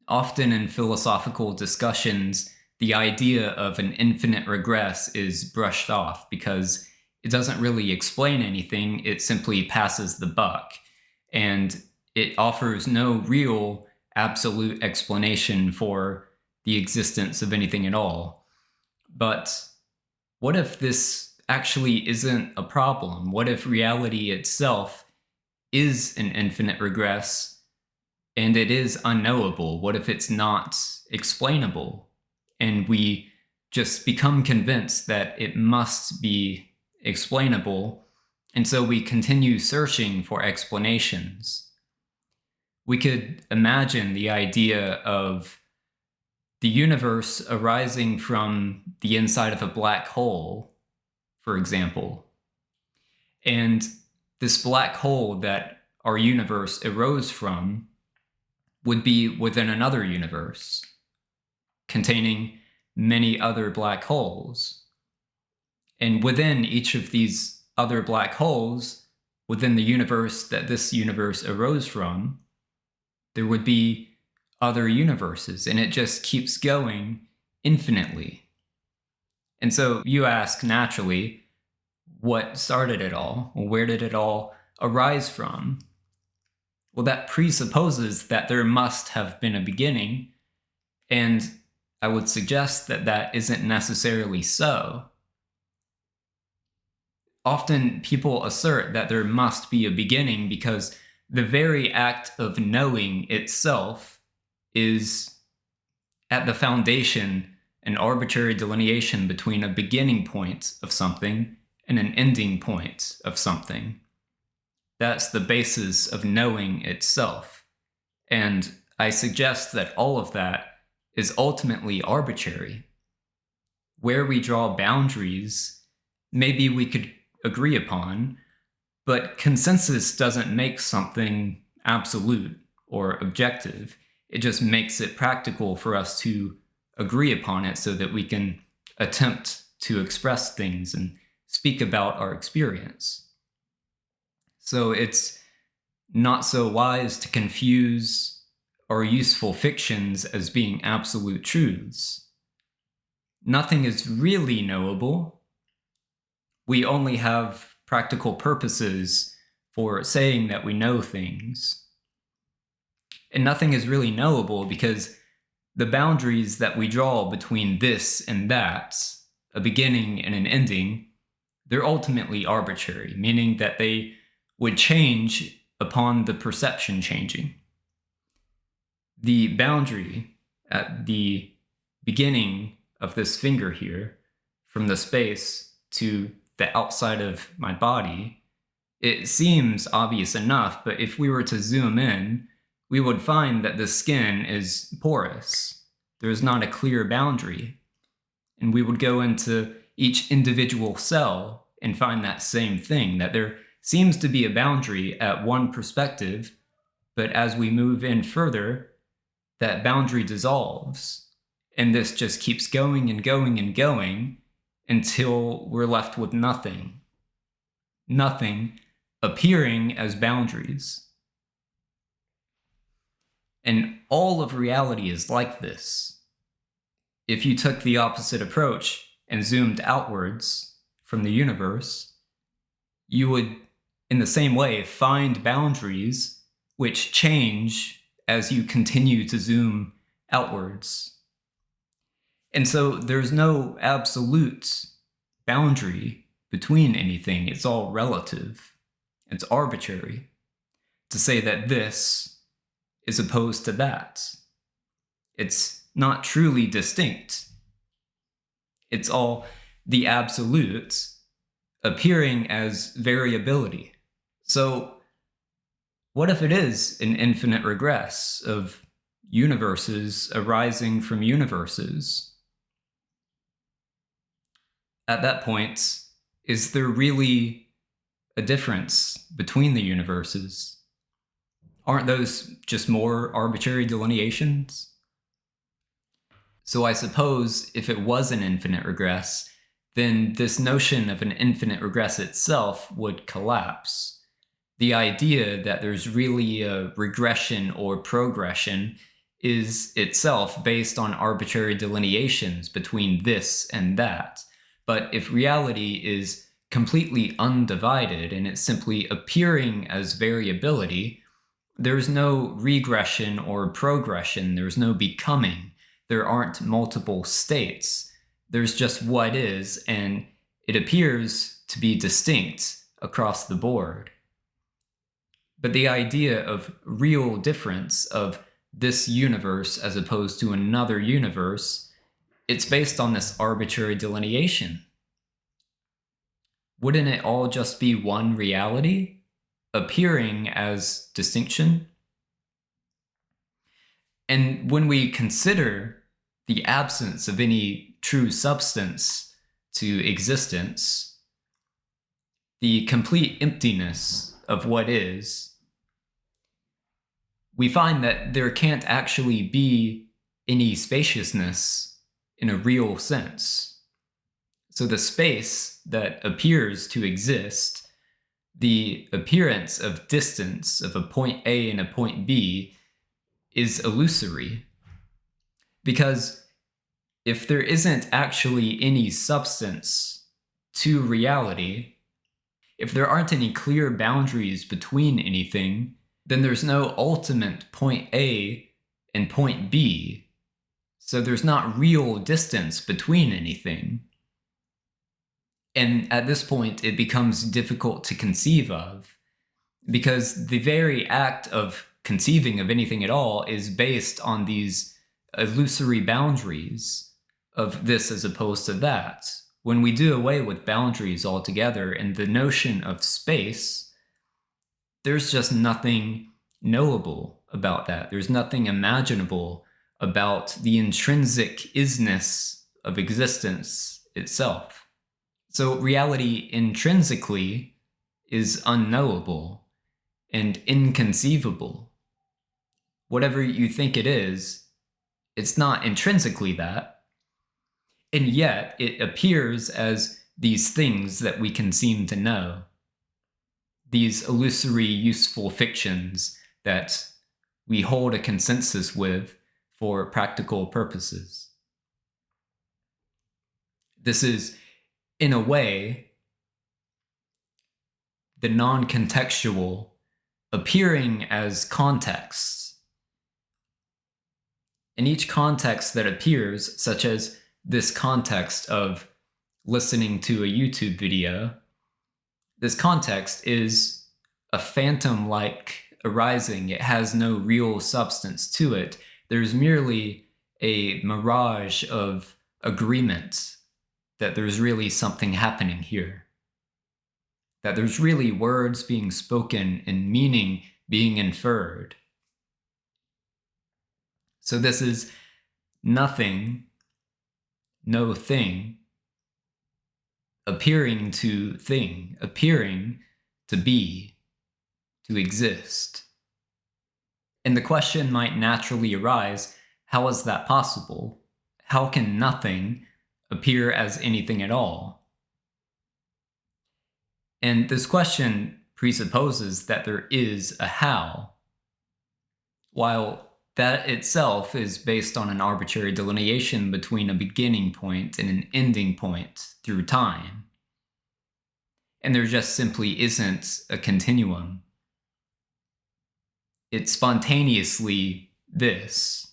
Often in philosophical discussions, the idea of an infinite regress is brushed off because it doesn't really explain anything, it simply passes the buck. And it offers no real absolute explanation for the existence of anything at all. But what if this actually isn't a problem? What if reality itself is an infinite regress and it is unknowable? What if it's not explainable? And we just become convinced that it must be explainable. And so we continue searching for explanations. We could imagine the idea of the universe arising from the inside of a black hole, for example. And this black hole that our universe arose from would be within another universe containing many other black holes. And within each of these other black holes, within the universe that this universe arose from, there would be other universes, and it just keeps going infinitely. And so you ask naturally, what started it all? Well, where did it all arise from? Well, that presupposes that there must have been a beginning, and I would suggest that that isn't necessarily so. Often people assert that there must be a beginning because the very act of knowing itself is at the foundation an arbitrary delineation between a beginning point of something and an ending point of something. That's the basis of knowing itself. And I suggest that all of that is ultimately arbitrary. Where we draw boundaries, maybe we could agree upon, but consensus doesn't make something absolute or objective. It just makes it practical for us to agree upon it so that we can attempt to express things and speak about our experience. So it's not so wise to confuse our useful fictions as being absolute truths. Nothing is really knowable. We only have practical purposes for saying that we know things. And nothing is really knowable because the boundaries that we draw between this and that, a beginning and an ending, they're ultimately arbitrary, meaning that they would change upon the perception changing. The boundary at the beginning of this finger here, from the space to the outside of my body, it seems obvious enough, but if we were to zoom in, we would find that the skin is porous. There's not a clear boundary. And we would go into each individual cell and find that same thing, that there seems to be a boundary at one perspective, but as we move in further, that boundary dissolves. And this just keeps going and going and going until we're left with nothing. Nothing appearing as boundaries. And all of reality is like this. If you took the opposite approach and zoomed outwards from the universe, you would, in the same way, find boundaries which change as you continue to zoom outwards. And so there's no absolute boundary between anything. It's all relative. It's arbitrary to say that this is opposed to that. It's not truly distinct. It's all the absolute appearing as variability. So what if it is an infinite regress of universes arising from universes? At that point, is there really a difference between the universes? Aren't those just more arbitrary delineations? So I suppose if it was an infinite regress, then this notion of an infinite regress itself would collapse. The idea that there's really a regression or progression is itself based on arbitrary delineations between this and that. But if reality is completely undivided and it's simply appearing as variability, there's no regression or progression, there's no becoming, there aren't multiple states. There's just what is, and it appears to be distinct across the board. But the idea of real difference, of this universe as opposed to another universe, it's based on this arbitrary delineation. Wouldn't it all just be one reality, appearing as distinction? And when we consider the absence of any true substance to existence, the complete emptiness of what is, we find that there can't actually be any spaciousness in a real sense. So the space that appears to exist, the appearance of distance of a point A and a point B, is illusory. Because if there isn't actually any substance to reality, if there aren't any clear boundaries between anything, then there's no ultimate point A and point B. So there's not real distance between anything. And at this point, it becomes difficult to conceive of, because the very act of conceiving of anything at all is based on these illusory boundaries of this as opposed to that. When we do away with boundaries altogether and the notion of space, there's just nothing knowable about that. There's nothing imaginable about the intrinsic isness of existence itself. So reality intrinsically is unknowable and inconceivable. Whatever you think it is, it's not intrinsically that. And yet it appears as these things that we can seem to know. These illusory, useful fictions that we hold a consensus with for practical purposes. This is, in a way, the non-contextual appearing as context. And each context that appears, such as this context of listening to a YouTube video, this context is a phantom-like arising. It has no real substance to it. There's merely a mirage of agreement that there's really something happening here. That there's really words being spoken and meaning being inferred. So this is nothing, no thing, appearing to thing, appearing to be, to exist. And the question might naturally arise, how is that possible? How can nothing appear as anything at all? And this question presupposes that there is a how, while that itself is based on an arbitrary delineation between a beginning point and an ending point through time. And there just simply isn't a continuum. It's spontaneously this.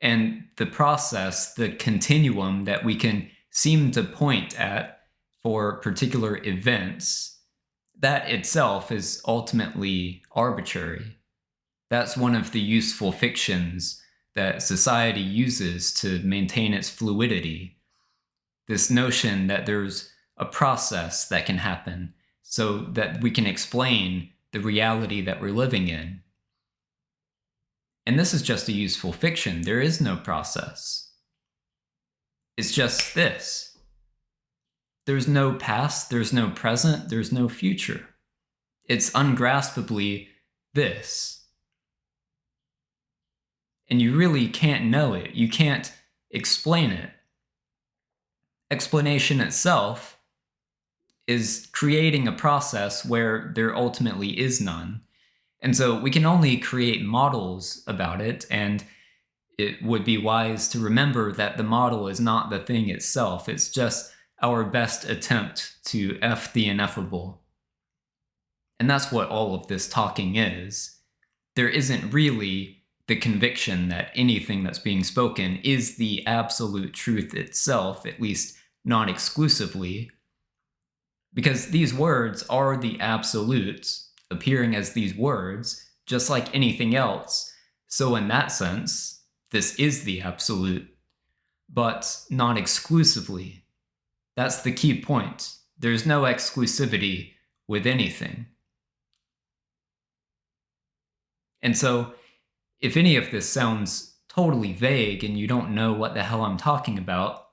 And the process, the continuum that we can seem to point at for particular events, that itself is ultimately arbitrary. That's one of the useful fictions that society uses to maintain its fluidity. This notion that there's a process that can happen so that we can explain the reality that we're living in. And this is just a useful fiction. There is no process. It's just this. There's no past, there's no present, there's no future. It's ungraspably this. And you really can't know it. You can't explain it. Explanation itself is creating a process where there ultimately is none. And so we can only create models about it, and it would be wise to remember that the model is not the thing itself. It's just our best attempt to F the ineffable. And that's what all of this talking is. There isn't really the conviction that anything that's being spoken is the absolute truth itself, at least not exclusively, because these words are the absolutes, appearing as these words, just like anything else. So, in that sense, this is the absolute, but not exclusively. That's the key point. There's no exclusivity with anything. And so, if any of this sounds totally vague and you don't know what the hell I'm talking about,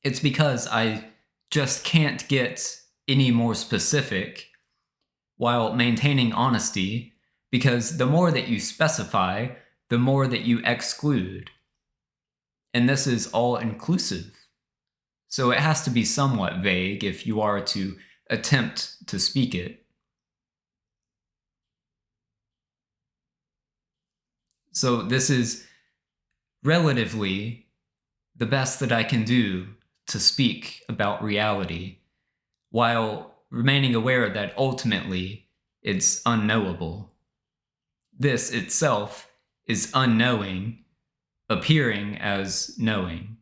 it's because I just can't get any more specific while maintaining honesty, because the more that you specify, the more that you exclude. And this is all inclusive. So it has to be somewhat vague if you are to attempt to speak it. So this is relatively the best that I can do to speak about reality, while remaining aware that ultimately it's unknowable. This itself is unknowing, appearing as knowing.